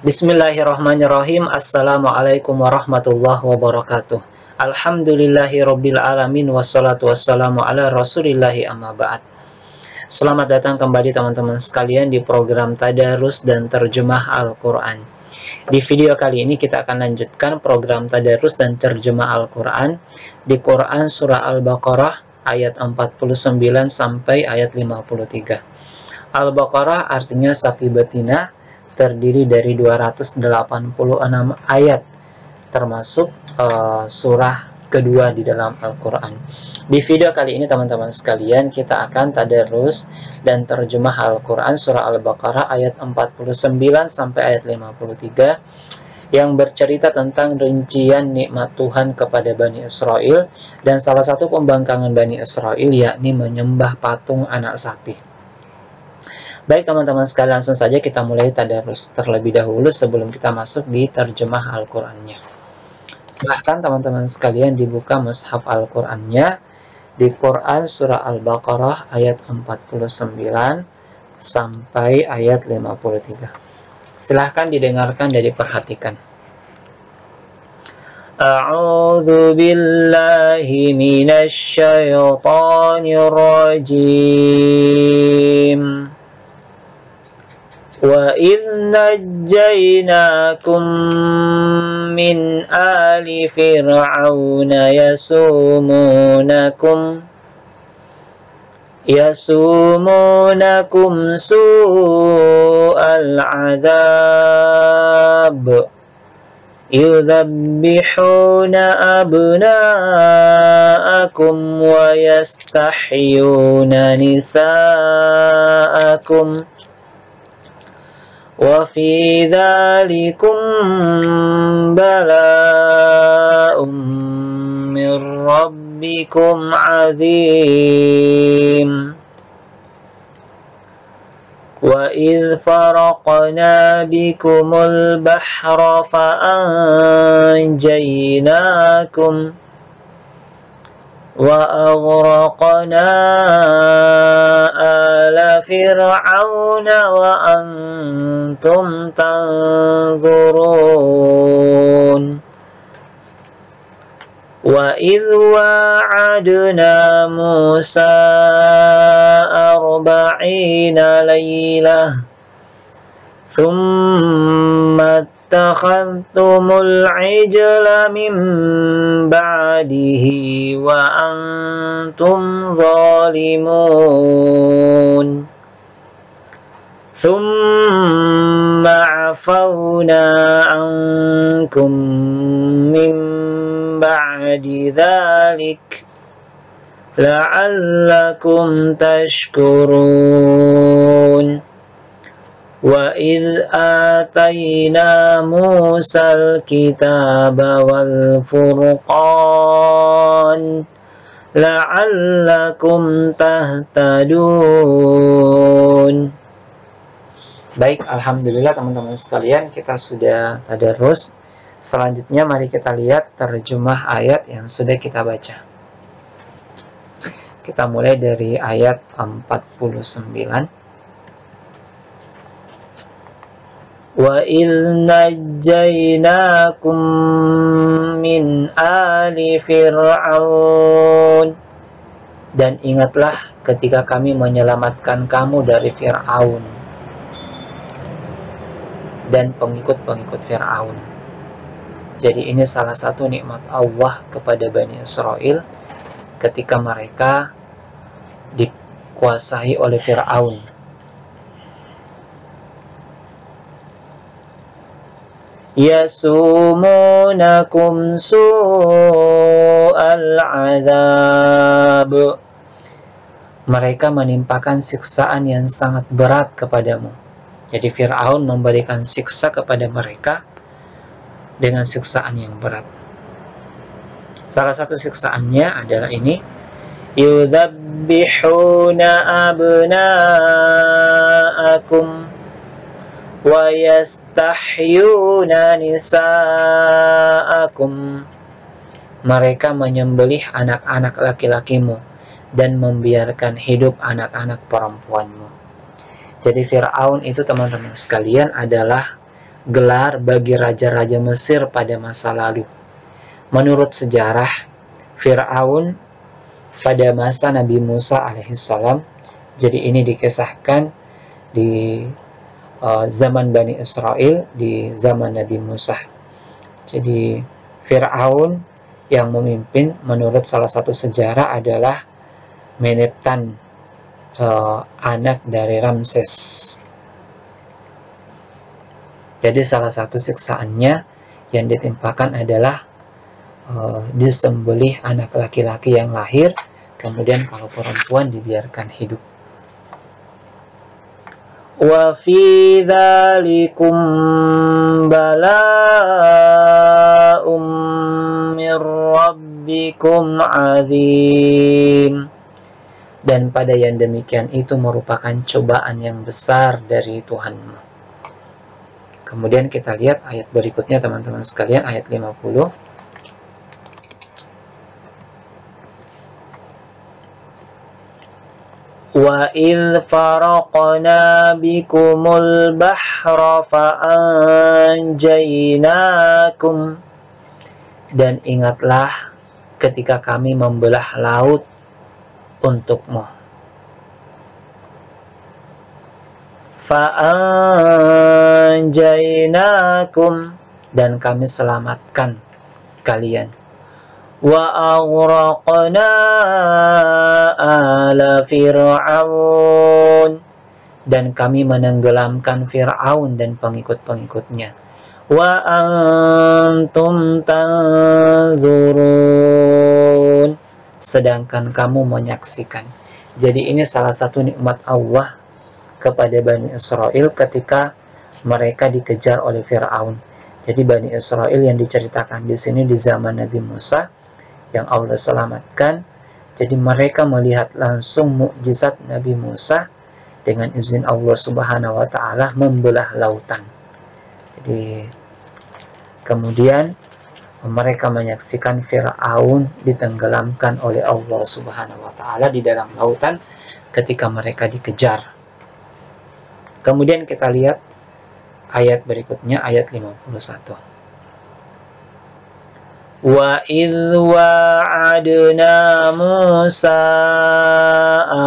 Bismillahirrahmanirrahim. Assalamualaikum warahmatullahi wabarakatuh. Alhamdulillahirabbil alamin wassalatu wassalamu ala rasulillahi amma ba'd. Selamat datang kembali teman-teman sekalian di program Tadarus dan Terjemah Al-Qur'an. Di video kali ini kita akan lanjutkan program Tadarus dan Terjemah Al-Qur'an di Quran surah Al-Baqarah ayat 49 sampai ayat 53. Al-Baqarah artinya sapi betina, terdiri dari 286 ayat, termasuk surah kedua di dalam Al-Quran. Di video kali ini teman-teman sekalian, kita akan tadarus dan terjemah Al-Quran surah Al-Baqarah ayat 49 sampai ayat 53 yang bercerita tentang rincian nikmat Tuhan kepada Bani Israel dan salah satu pembangkangan Bani Israel yakni menyembah patung anak sapi. Baik teman-teman sekalian, langsung saja kita mulai tadarus terlebih dahulu sebelum kita masuk di terjemah Al-Qur'annya. Silahkan teman-teman sekalian dibuka mushaf Al-Qur'annya di Quran surah Al-Baqarah ayat 49 sampai ayat 53. Silahkan didengarkan dan diperhatikan. A'udzu billahi minasy syaithanir rajim. وَإِذْ نَجَّيْنَاكُمْ مِنْ آلِ فِرْعَوْنَ يَسُومُونَكُمْ سُوءَ الْعَذَابِ يُذَبِّحُونَ أَبْنَاءَكُمْ وَيَسْتَحْيُونَ نِسَاءَكُمْ وَفِي ذَلِكُمْ بَلَاءٌ مِّن رَّبِّكُمْ عَظِيمٌ وَإِذْ فَرَقْنَا بِكُمُ الْبَحْرَ فَأَنجَيْنَاكُمْ وَأَغْرَقْنَا آلَ فِرْعَوْنَ وَأَنْتُمْ تَنظُرُونَ وَإِذْ وَاعَدْنَا مُوسَى 40 لَيْلَةً ثُمَّ اتَّخَذْتُمُ الْعِجْلَ مِنْ بَعْدِهِ وَأَنْتُمْ ظَالِمُونَ ثُمَّ عَفَوْنَا عَنْكُمْ مِنْ بَعْدِ ذَلِكَ لَعَلَّكُمْ تَشْكُرُونَ وَإِذْ آتَيْنَا مُوسَى الْكِتَابَ وَالْفُرْقَانَ لَعَلَّكُمْ تَهْتَدُونَ. Baik, alhamdulillah teman-teman sekalian, kita sudah tadarus. Selanjutnya mari kita lihat terjemah ayat yang sudah kita baca. Kita mulai dari ayat 49. وَإِذْ نَجَّيْنَاكُمْ مِنْ آلِ فِرْعَوْنَ. Dan ingatlah ketika kami menyelamatkan kamu dari Fir'aun dan pengikut-pengikut Fir'aun. Jadi ini salah satu nikmat Allah kepada Bani Israel ketika mereka dikuasai oleh Fir'aun. Yasumunakum su'al azab. Mereka menimpakan siksaan yang sangat berat kepadamu. Jadi Fir'aun memberikan siksa kepada mereka dengan siksaan yang berat. Salah satu siksaannya adalah ini, yudzabbihuna abna'akum wa yastahyuna nisa'akum. Mereka menyembelih anak-anak laki-lakimu dan membiarkan hidup anak-anak perempuanmu. Jadi Fir'aun itu teman-teman sekalian adalah gelar bagi raja-raja Mesir pada masa lalu. Menurut sejarah, Fir'aun pada masa Nabi Musa alaihissalam, jadi ini dikisahkan di zaman Bani Israel, di zaman Nabi Musa. Jadi Fir'aun yang memimpin menurut salah satu sejarah adalah Meneptan, anak dari Ramses. Jadi salah satu siksaannya yang ditimpakan adalah disembelih anak laki-laki yang lahir, kemudian kalau perempuan dibiarkan hidup. Wa fi dzalikum bala'um mir rabbikum 'adzim. Dan pada yang demikian itu merupakan cobaan yang besar dari Tuhanmu. Kemudian kita lihat ayat berikutnya teman-teman sekalian, ayat 50. Wa idh faraqna bikumul bahra fa'anjaynakum. Dan ingatlah ketika kami membelah laut untukmu. Fa'anjaynakum, dan kami selamatkan kalian. Wa aghraqna ala fir'aun, dan kami menenggelamkan Fir'aun dan pengikut-pengikutnya. Wa antum tanzurun, sedangkan kamu menyaksikan. Jadi ini salah satu nikmat Allah kepada Bani Israel ketika mereka dikejar oleh Fir'aun. Jadi Bani Israel yang diceritakan di sini di zaman Nabi Musa yang Allah selamatkan. Jadi mereka melihat langsung mukjizat Nabi Musa dengan izin Allah Subhanahu wa taala membelah lautan. Jadi kemudian mereka menyaksikan Fir'aun ditenggelamkan oleh Allah Subhanahu wa taala di dalam lautan ketika mereka dikejar. Kemudian kita lihat ayat berikutnya, ayat 51. Wa idh wa'adna Musa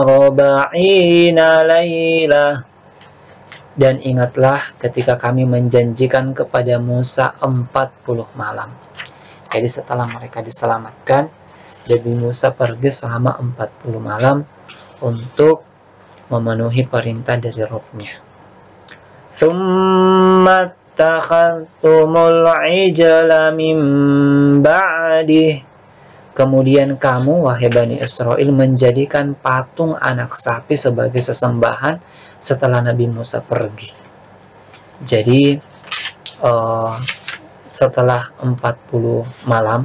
40 lailah. Dan ingatlah ketika kami menjanjikan kepada Musa 40 malam. Jadi setelah mereka diselamatkan, Nabi Musa pergi selama 40 malam untuk memenuhi perintah dari Rabb-Nya. Tsumma takhadtumul ijla min ba'dih. Kemudian kamu, wahai Bani Israel, menjadikan patung anak sapi sebagai sesembahan setelah Nabi Musa pergi. Jadi setelah 40 malam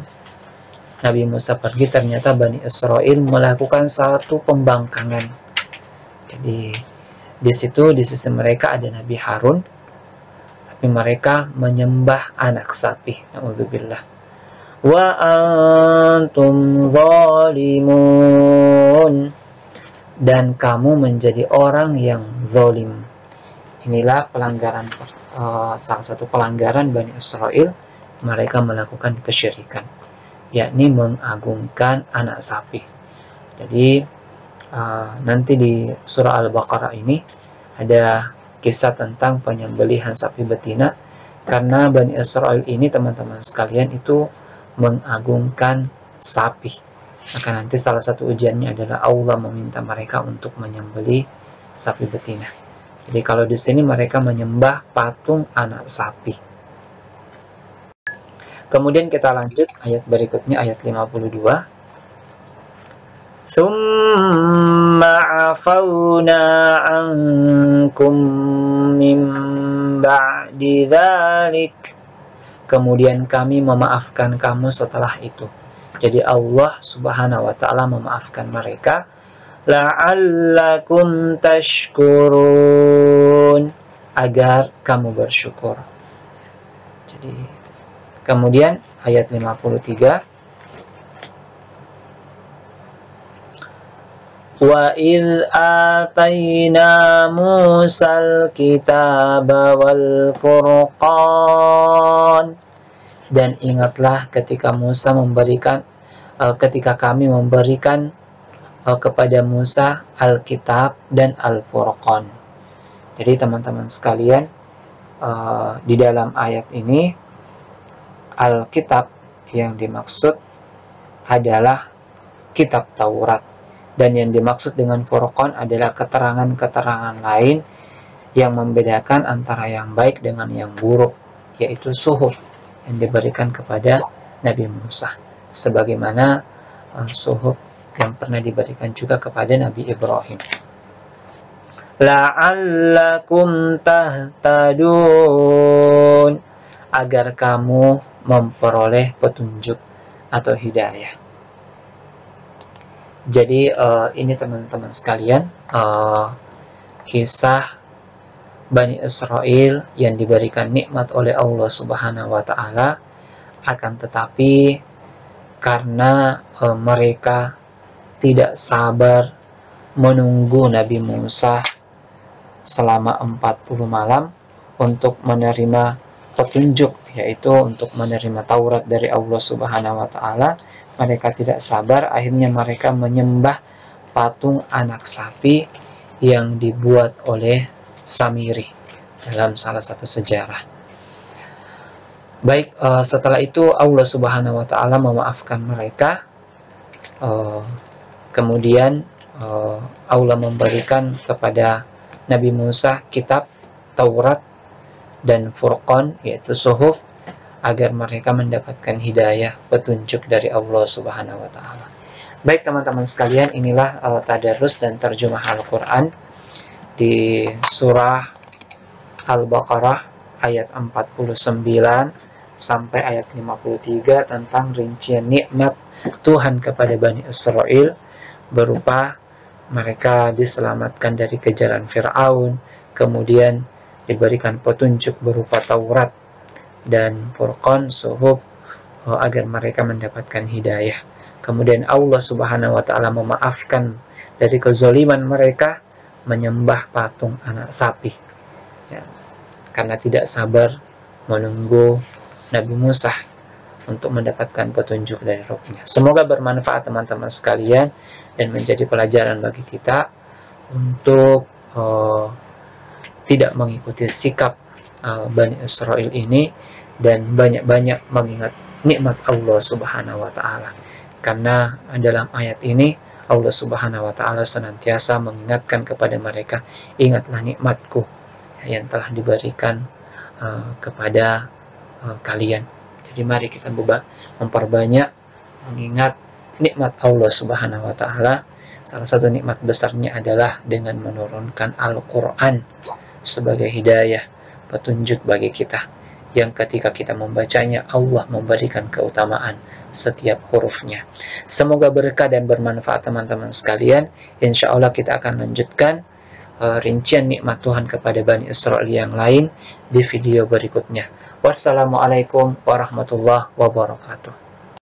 Nabi Musa pergi, ternyata Bani Israel melakukan satu pembangkangan. Jadi di situ, di sisi mereka ada Nabi Harun, tapi mereka menyembah anak sapi. Na'udzubillah. Wa antum zalimun, dan kamu menjadi orang yang zalim. Inilah pelanggaran, salah satu pelanggaran Bani Israel. Mereka melakukan kesyirikan, yakni mengagungkan anak sapi. Jadi nanti di surah Al-Baqarah ini ada kisah tentang penyembelihan sapi betina, karena Bani Israel ini teman-teman sekalian itu mengagungkan sapi. Maka nanti salah satu ujiannya adalah Allah meminta mereka untuk menyembelih sapi betina. Jadi kalau di sini mereka menyembah patung anak sapi. Kemudian kita lanjut ayat berikutnya, ayat 52. Tsumma afawna ankum min ba'di dzalik. Kemudian kami memaafkan kamu setelah itu. Jadi Allah Subhanahu wa taala memaafkan mereka. La'allakum tashkurun, agar kamu bersyukur. Jadi kemudian ayat 53. Wa idh atayna Musal kitaba wal furqan. Dan ingatlah ketika kami memberikan kepada Musa Alkitab dan Al-Furqan. Jadi teman-teman sekalian, di dalam ayat ini Alkitab yang dimaksud adalah kitab Taurat, dan yang dimaksud dengan Furqan adalah keterangan-keterangan lain yang membedakan antara yang baik dengan yang buruk, yaitu suhuf yang diberikan kepada Nabi Musa, sebagaimana suhuf yang pernah diberikan juga kepada Nabi Ibrahim. La'allakum tahtadun, agar kamu memperoleh petunjuk atau hidayah. Jadi ini teman-teman sekalian, kisah Bani Israel yang diberikan nikmat oleh Allah Subhanahu wa Ta'ala, akan tetapi karena mereka tidak sabar menunggu Nabi Musa selama 40 malam untuk menerima petunjuk, yaitu untuk menerima Taurat dari Allah Subhanahu wa Ta'ala, mereka tidak sabar. Akhirnya mereka menyembah patung anak sapi yang dibuat oleh Samiri dalam salah satu sejarah. Baik, setelah itu Allah Subhanahu wa Ta'ala memaafkan mereka. Kemudian Allah memberikan kepada Nabi Musa kitab Taurat dan Furqan, yaitu suhuf, agar mereka mendapatkan hidayah, petunjuk dari Allah Subhanahu wa Ta'ala. Baik teman-teman sekalian, inilah tadarus dan terjemah Al-Quran di surah Al-Baqarah ayat 49 sampai ayat 53 tentang rincian nikmat Tuhan kepada Bani Israel, berupa mereka diselamatkan dari kejaran Fir'aun, kemudian diberikan petunjuk berupa Taurat dan Furqan, suhuf, agar mereka mendapatkan hidayah. Kemudian Allah Subhanahu wa Ta'ala memaafkan dari kezaliman mereka menyembah patung anak sapi, ya, karena tidak sabar menunggu Nabi Musa untuk mendapatkan petunjuk dari Rabb-Nya. Semoga bermanfaat teman-teman sekalian dan menjadi pelajaran bagi kita untuk tidak mengikuti sikap Bani Israel ini, dan banyak-banyak mengingat nikmat Allah Subhanahu wa Ta'ala. Karena dalam ayat ini Allah Subhanahu wa Ta'ala senantiasa mengingatkan kepada mereka, ingatlah nikmatku yang telah diberikan kepada kalian. Jadi mari kita memperbanyak mengingat nikmat Allah Subhanahu wa Ta'ala. Salah satu nikmat besarnya adalah dengan menurunkan Al-Quran sebagai hidayah, petunjuk bagi kita, yang ketika kita membacanya Allah memberikan keutamaan setiap hurufnya. Semoga berkah dan bermanfaat teman-teman sekalian. Insya Allah kita akan lanjutkan rincian nikmat Tuhan kepada Bani Israel yang lain di video berikutnya. Wassalamualaikum warahmatullahi wabarakatuh.